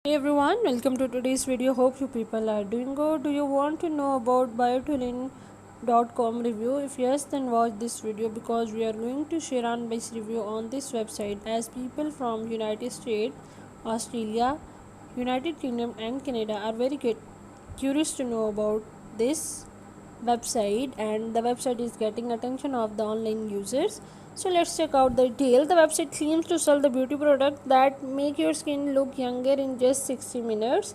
Hey everyone, welcome to today's video. Hope you people are doing good. Do you want to know about biotulin.com review? If yes, then watch this video because we are going to share unbiased review on this website as people from United States, Australia, United Kingdom and Canada are very curious to know about this website, and the website is getting attention of the online users. So let's check out the detail. The website claims to sell the beauty product that make your skin look younger in just 60 minutes.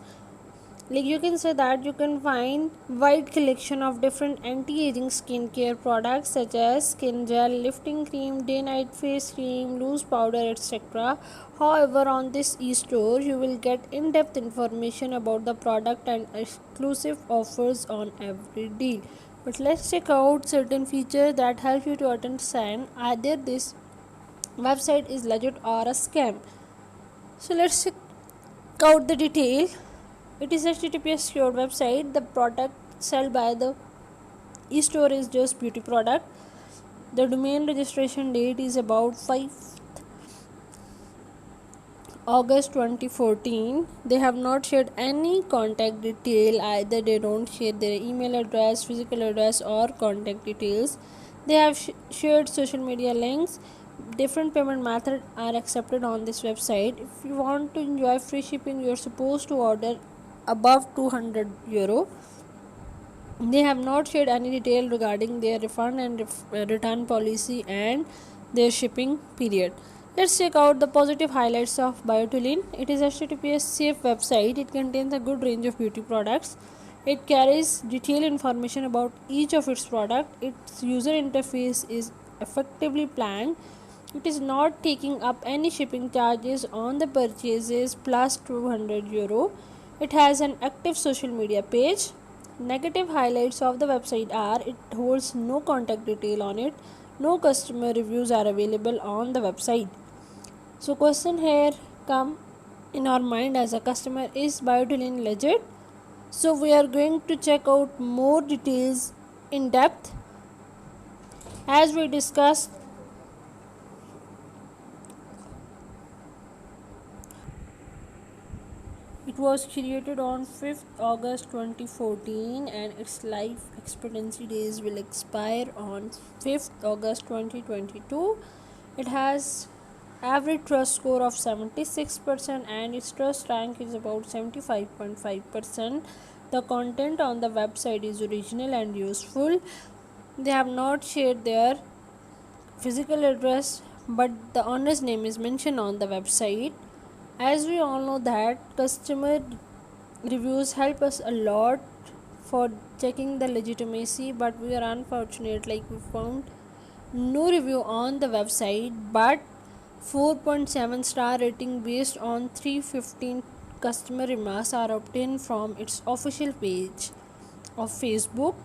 Like you can say that you can find wide collection of different anti-aging skincare products such as skin gel, lifting cream, day night face cream, loose powder, etc. However, on this e-store you will get in-depth information about the product and exclusive offers on every deal. But let's check out certain features that help you to understand either this website is legit or a scam. So let's check out the detail. It is HTTPS secure website. The product sold by the e-store is just beauty product. The domain registration date is about 5th August 2014. They have not shared any contact detail either. They don't share their email address, physical address or contact details. They have shared social media links. Different payment methods are accepted on this website. If you want to enjoy free shipping, you're supposed to order above €200. They have not shared any detail regarding their refund and return policy and their shipping period. Let's check out the positive highlights of Biotulin. It is HTTPS safe website. It contains a good range of beauty products. It carries detailed information about each of its products. Its user interface is effectively planned. It is not taking up any shipping charges on the purchases plus €200. It has an active social media page. Negative highlights of the website are it holds no contact detail on it. No customer reviews are available on the website. So question here come in our mind as a customer, is Biotulin legit? So we are going to check out more details in depth. As we discussed, it was created on 5th August 2014 and its life expectancy days will expire on 5th August 2022. It has average trust score of 76% and its trust rank is about 75.5%. The content on the website is original and useful. They have not shared their physical address, but the owner's name is mentioned on the website. As we all know that customer reviews help us a lot for checking the legitimacy, but we are unfortunate like we found no review on the website, but 4.7 star rating based on 315 customer remarks are obtained from its official page of Facebook.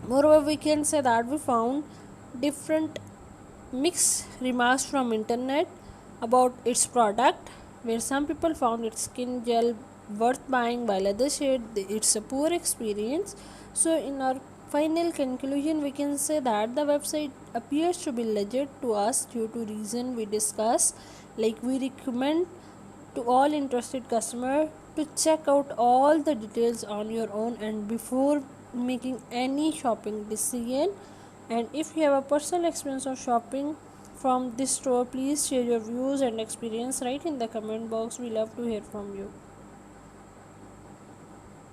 Moreover, we can say that we found different mixed remarks from internet about its product, where some people found its skin gel worth buying while others said it's a poor experience. So in our final conclusion, we can say that the website appears to be legit to us due to reason we discuss. Like we recommend to all interested customer to check out all the details on your own and before making any shopping decision. And if you have a personal experience of shopping from this store, please share your views and experience right in the comment box. We love to hear from you.